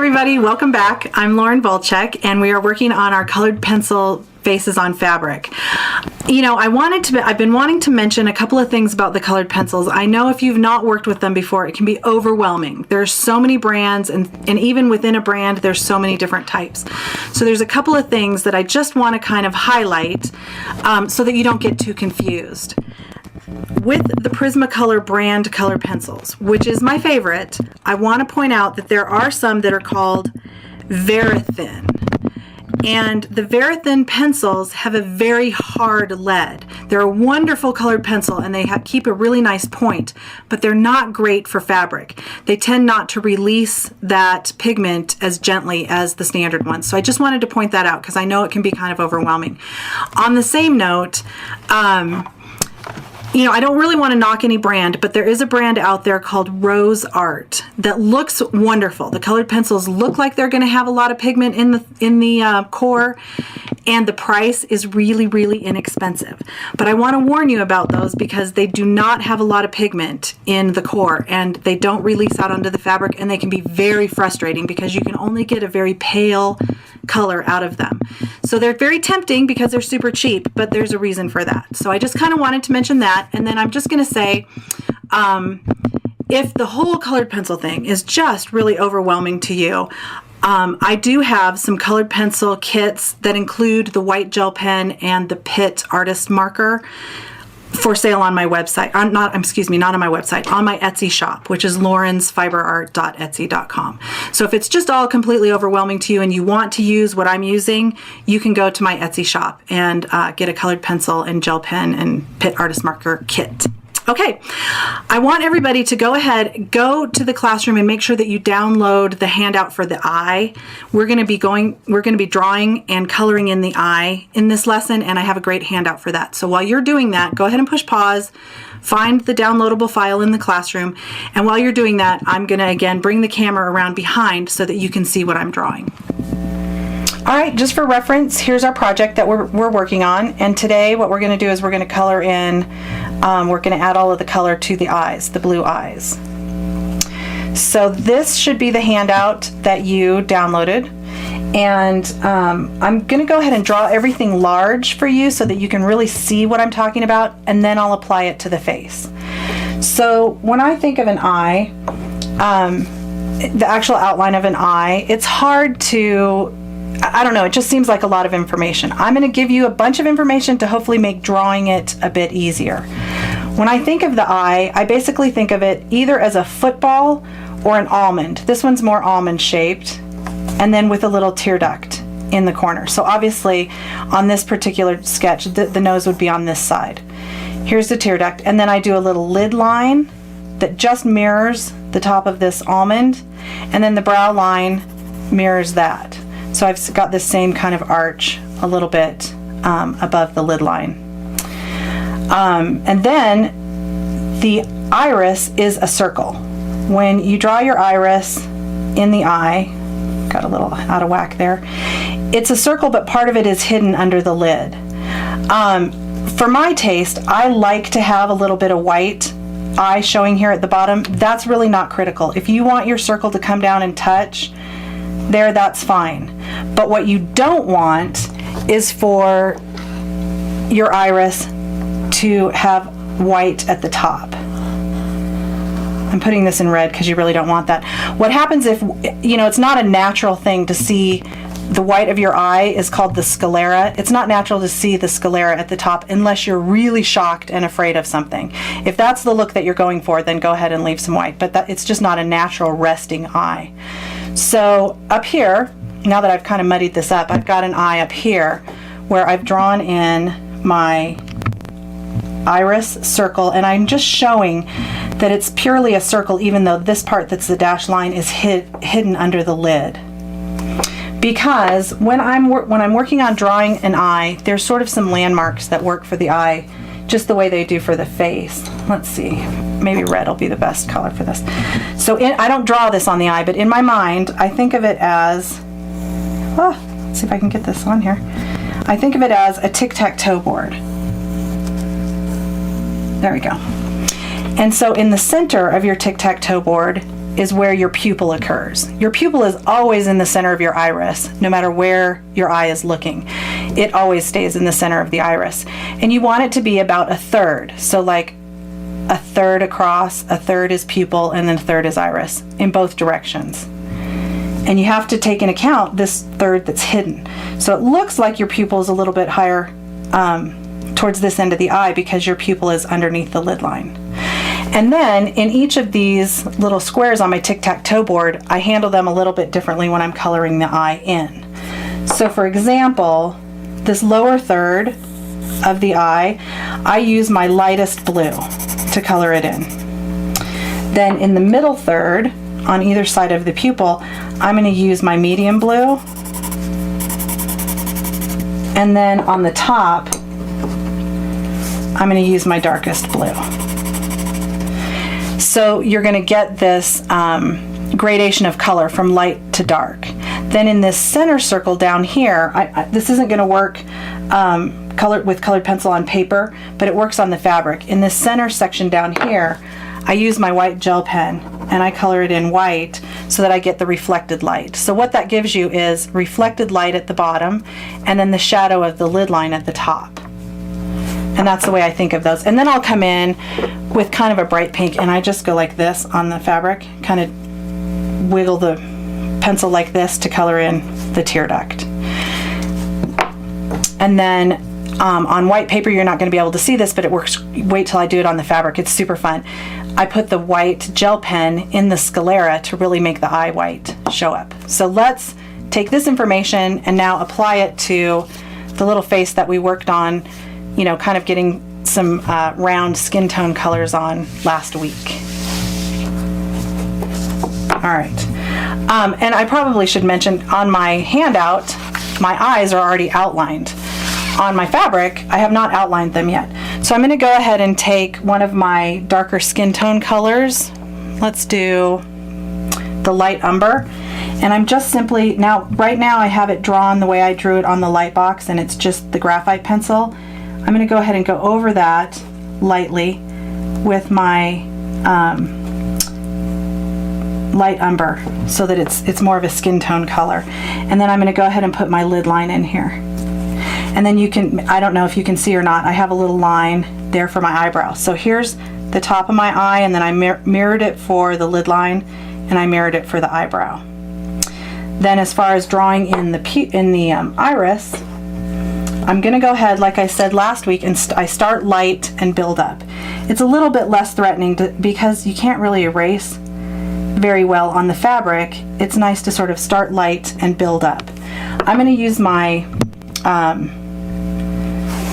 everybody, welcome back. I'm Lauren Vlcek, and we are working on our colored pencil faces on fabric. You know, I've been wanting to mention a couple of things about the colored pencils. I know if you've not worked with them before, it can be overwhelming. There's so many brands, and even within a brand, there's so many different types. So there's a couple of things that I just want to kind of highlight so that you don't get too confused. With the Prismacolor brand colored pencils, which is my favorite, I want to point out that there are some that are called Verithin. And the Verithin pencils have a very hard lead. They're a wonderful colored pencil, and they keep a really nice point, but they're not great for fabric. They tend not to release that pigment as gently as the standard ones. So I just wanted to point that out because I know it can be kind of overwhelming. On the same note, you know, I don't really want to knock any brand, but there is a brand out there called Rose Art that looks wonderful. The colored pencils look like they're going to have a lot of pigment in the core, and the price is really, really inexpensive. But I want to warn you about those because they do not have a lot of pigment in the core, and they don't release out onto the fabric, and they can be very frustrating because you can only get a very pale color out of them. So they're very tempting because they're super cheap, but there's a reason for that. So I just kind of wanted to mention that, and then I'm just going to say, if the whole colored pencil thing is just really overwhelming to you, I do have some colored pencil kits that include the white gel pen and the Pitt artist marker for sale on my website. Not on my website, on my Etsy shop, which is laurensfiberart.etsy.com. So if it's just all completely overwhelming to you and you want to use what I'm using, you can go to my Etsy shop and get a colored pencil and gel pen and Pitt artist marker kit. Okay, I want everybody to go to the classroom and make sure that you download the handout for the eye. We're going to be drawing and coloring in the eye in this lesson, and I have a great handout for that. So while you're doing that, go ahead and push pause, find the downloadable file in the classroom, and while you're doing that, I'm going to again bring the camera around behind so that you can see what I'm drawing. All right, just for reference, here's our project that we're working on, and today what we're going to do is we're going to color in, we're going to add all of the color to the eyes, the blue eyes. So this should be the handout that you downloaded, and I'm going to go ahead and draw everything large for you so that you can really see what I'm talking about, and then I'll apply it to the face. So when I think of an eye, the actual outline of an eye, it's hard to, I don't know, it just seems like a lot of information. I'm going to give you a bunch of information to hopefully make drawing it a bit easier. When I think of the eye, I basically think of it either as a football or an almond. This one's more almond shaped, and then with a little tear duct in the corner. So obviously on this particular sketch, the nose would be on this side. Here's the tear duct, and then I do a little lid line that just mirrors the top of this almond, and then the brow line mirrors that. So I've got this same kind of arch a little bit above the lid line. And then the iris is a circle. When you draw your iris in the eye, got a little out of whack there, it's a circle, but part of it is hidden under the lid. For my taste, I like to have a little bit of white eye showing here at the bottom. That's really not critical. If you want your circle to come down and touch there, that's fine. But what you don't want is for your iris to have white at the top. I'm putting this in red because you really don't want that. What happens if, you know, it's not a natural thing to see the white of your eye is called the sclera. It's not natural to see the sclera at the top unless you're really shocked and afraid of something. If that's the look that you're going for, then go ahead and leave some white, but it's just not a natural resting eye. So up here, now that I've kind of muddied this up, I've got an eye up here where I've drawn in my iris circle, and I'm just showing that it's purely a circle even though this part that's the dashed line is hidden under the lid. Because when I'm working on drawing an eye, there's sort of some landmarks that work for the eye just the way they do for the face. Let's see, maybe red will be the best color for this. So I don't draw this on the eye, but in my mind I think of it as, let's see if I can get this on here. I think of it as a tic-tac-toe board. There we go. And so in the center of your tic-tac-toe board, is where your pupil occurs. Your pupil is always in the center of your iris, no matter where your eye is looking. It always stays in the center of the iris. And you want it to be about a third. So like a third across, a third is pupil, and then a third is iris in both directions. And you have to take into account this third that's hidden. So it looks like your pupil is a little bit higher towards this end of the eye because your pupil is underneath the lid line. And then in each of these little squares on my tic-tac-toe board, I handle them a little bit differently when I'm coloring the eye in. So for example, this lower third of the eye, I use my lightest blue to color it in. Then in the middle third, on either side of the pupil, I'm going to use my medium blue. And then on the top, I'm going to use my darkest blue. So you're going to get this gradation of color from light to dark. Then in this center circle down here, this isn't going to work with colored pencil on paper, but it works on the fabric. In this center section down here, I use my white gel pen and I color it in white so that I get the reflected light. So what that gives you is reflected light at the bottom and then the shadow of the lid line at the top. And that's the way I think of those. And then I'll come in with kind of a bright pink and I just go like this on the fabric, kind of wiggle the pencil like this to color in the tear duct. And then on white paper, you're not going to be able to see this, but it works. Wait till I do it on the fabric. It's super fun. I put the white gel pen in the sclera to really make the eye white show up. So let's take this information and now apply it to the little face that we worked on, you know, kind of getting some round skin tone colors on last week. All right. And I probably should mention on my handout, my eyes are already outlined. On my fabric, I have not outlined them yet. So I'm going to go ahead and take one of my darker skin tone colors. Let's do the light umber. And I'm just simply, right now I have it drawn the way I drew it on the light box and it's just the graphite pencil. I'm going to go ahead and go over that lightly with my light umber so that it's more of a skin tone color. And then I'm going to go ahead and put my lid line in here. And then you can, I don't know if you can see or not, I have a little line there for my eyebrow. So here's the top of my eye and then I mirrored it for the lid line and I mirrored it for the eyebrow. Then as far as drawing in the iris, I'm going to go ahead, like I said last week, and I start light and build up. It's a little bit less threatening because you can't really erase very well on the fabric. It's nice to sort of start light and build up. I'm going to use my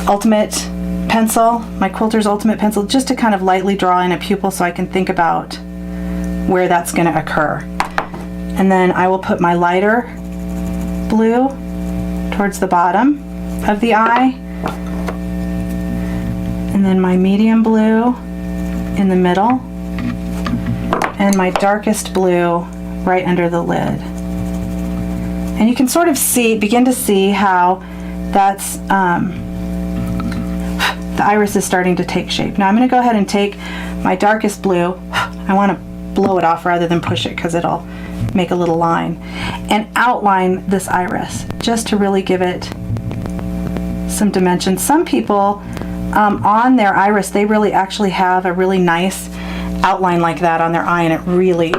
Ultimate pencil, my Quilter's Ultimate pencil, just to kind of lightly draw in a pupil so I can think about where that's going to occur. And then I will put my lighter blue towards the bottom of the eye, and then my medium blue in the middle, and my darkest blue right under the lid. And you can sort of begin to see how that's the iris is starting to take shape. Now I'm going to go ahead and take my darkest blue. I want to blow it off rather than push it because it'll make a little line, and outline this iris just to really give it some dimension. Some people on their iris, they really actually have a really nice outline like that on their eye, and it really,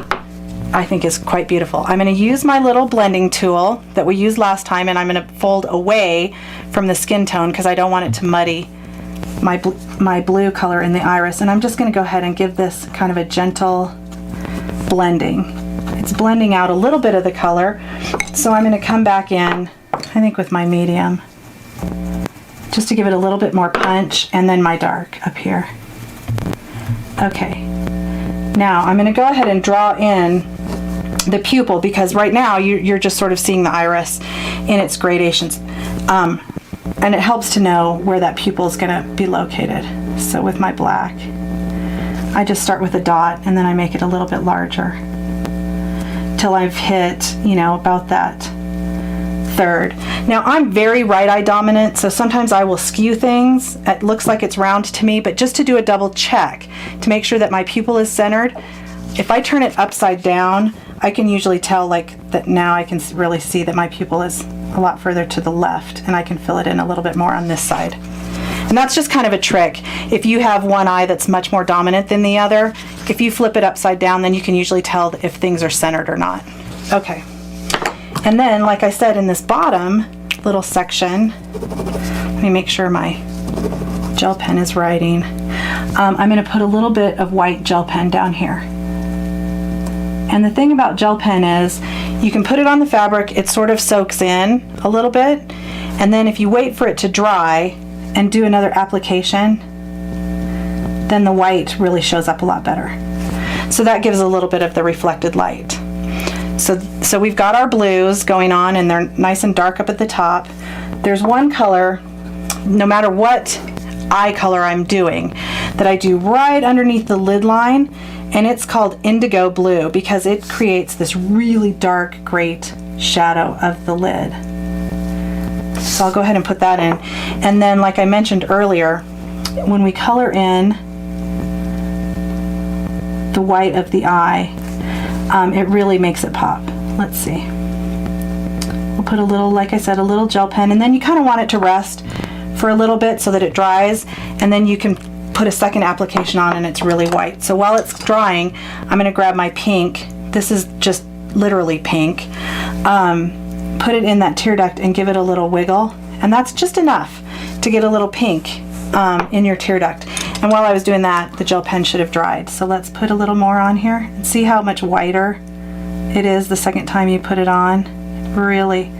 I think, is quite beautiful. I'm going to use my little blending tool that we used last time, and I'm going to fold away from the skin tone because I don't want it to muddy my blue color in the iris. And I'm just going to go ahead and give this kind of a gentle blending. It's blending out a little bit of the color, so I'm going to come back in, I think, with my medium just to give it a little bit more punch, and then my dark up here. Okay, now I'm going to go ahead and draw in the pupil because right now you're just sort of seeing the iris in its gradations, and it helps to know where that pupil is going to be located. So with my black, I just start with a dot and then I make it a little bit larger till I've hit, you know, about that third. Now I'm very right eye dominant, so sometimes I will skew things. It looks like it's round to me, but just to do a double check to make sure that my pupil is centered, if I turn it upside down, I can usually tell like that now I can really see that my pupil is a lot further to the left, and I can fill it in a little bit more on this side. And that's just kind of a trick. If you have one eye that's much more dominant than the other, if you flip it upside down, then you can usually tell if things are centered or not. Okay. And then, like I said, in this bottom little section, let me make sure my gel pen is writing. I'm going to put a little bit of white gel pen down here. And the thing about gel pen is you can put it on the fabric, it sort of soaks in a little bit, and then if you wait for it to dry and do another application, then the white really shows up a lot better. So that gives a little bit of the reflected light. So we've got our blues going on, and they're nice and dark up at the top. There's one color, no matter what eye color I'm doing, that I do right underneath the lid line, and it's called indigo blue because it creates this really dark, great shadow of the lid. So I'll go ahead and put that in. And then, like I mentioned earlier, when we color in the white of the eye, it really makes it pop. Let's see. We'll put a little, like I said, a little gel pen, and then you kind of want it to rest for a little bit so that it dries, and then you can put a second application on and it's really white. So while it's drying, I'm going to grab my pink. This is just literally pink. Put it in that tear duct and give it a little wiggle, and that's just enough to get a little pink in your tear duct. And while I was doing that, the gel pen should have dried. So let's put a little more on here and see how much whiter it is the second time you put it on. It really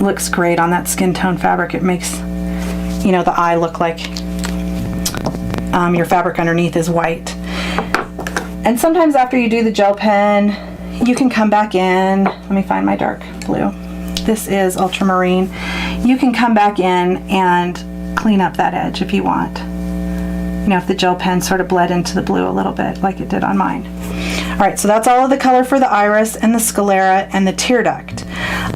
looks great on that skin tone fabric. It makes, you know, the eye look like your fabric underneath is white. And sometimes after you do the gel pen, you can come back in. Let me find my dark blue. This is ultramarine. You can come back in and clean up that edge if you want. You know, if the gel pen sort of bled into the blue a little bit like it did on mine. All right, so that's all of the color for the iris and the sclera and the tear duct.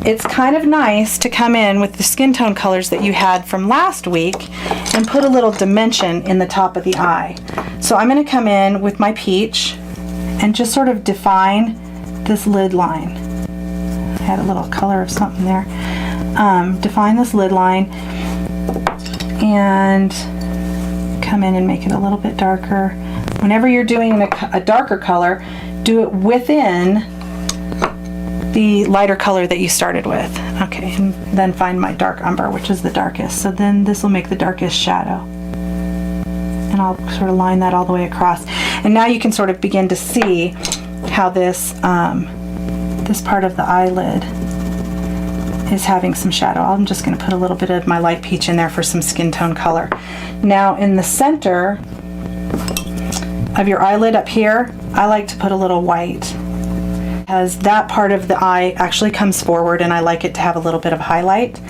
It's kind of nice to come in with the skin tone colors that you had from last week and put a little dimension in the top of the eye. So I'm going to come in with my peach and just sort of define this lid line. I had a little color of something there. Define this lid line and come in and make it a little bit darker. Whenever you're doing a darker color, do it within the lighter color that you started with. Okay, and then find my dark umber, which is the darkest. So then this will make the darkest shadow. And I'll sort of line that all the way across. And now you can sort of begin to see how this this part of the eyelid is having some shadow. I'm just going to put a little bit of my light peach in there for some skin tone color. Now in the center of your eyelid up here, I like to put a little white, because that part of the eye actually comes forward and I like it to have a little bit of highlight.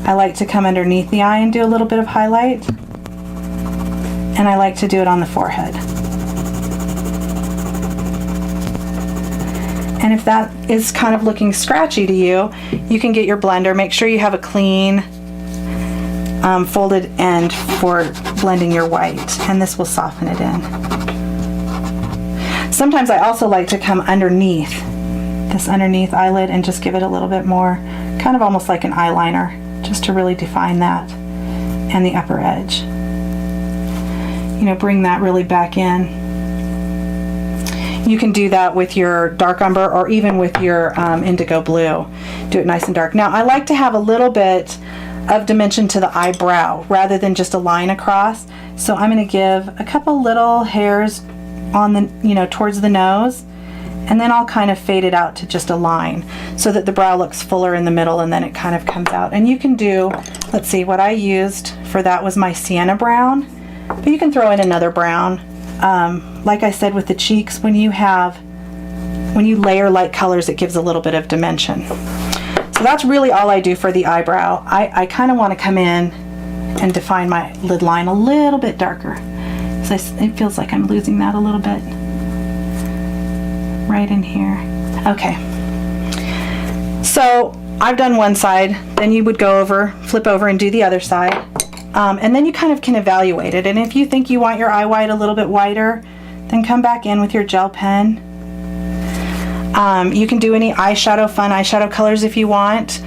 I like to come underneath the eye and do a little bit of highlight, and I like to do it on the forehead. And if that is kind of looking scratchy to you, you can get your blender. Make sure you have a clean folded end for blending your white, and this will soften it in. Sometimes I also like to come underneath this underneath eyelid and just give it a little bit more, kind of almost like an eyeliner, just to really define that and the upper edge. You know, bring that really back in. You can do that with your dark umber or even with your indigo blue. Do it nice and dark. Now I like to have a little bit of dimension to the eyebrow rather than just a line across. So I'm going to give a couple little hairs on the, you know, towards the nose, and then I'll kind of fade it out to just a line so that the brow looks fuller in the middle, and then it kind of comes out. And you can do, let's see, what I used for that was my sienna brown, but you can throw in another brown. Like I said with the cheeks, when you layer light colors, it gives a little bit of dimension. So that's really all I do for the eyebrow. I kind of want to come in and define my lid line a little bit darker. So it feels like I'm losing that a little bit right in here. Okay, so I've done one side, then you would go over, flip over and do the other side. And then you kind of can evaluate it, and if you think you want your eye white a little bit whiter, Then come back in with your gel pen. You can do any eyeshadow, fun eyeshadow colors if you want.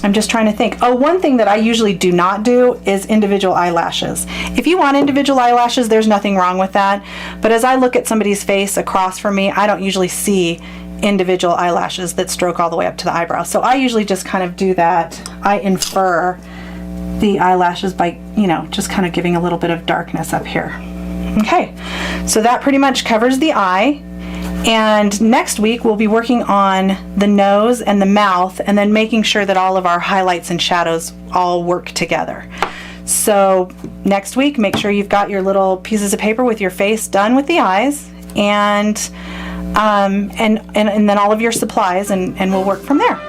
I'm just trying to think. Oh, one thing that I usually do not do is individual eyelashes. If you want individual eyelashes, there's nothing wrong with that. But as I look at somebody's face across from me, I don't usually see individual eyelashes that stroke all the way up to the eyebrow. So I usually just kind of do that. I infer the eyelashes by, you know, just kind of giving a little bit of darkness up here. Okay, so that pretty much covers the eye. And next week we'll be working on the nose and the mouth, and then making sure that all of our highlights and shadows all work together. So next week, make sure you've got your little pieces of paper with your face done with the eyes, and then all of your supplies, and we'll work from there.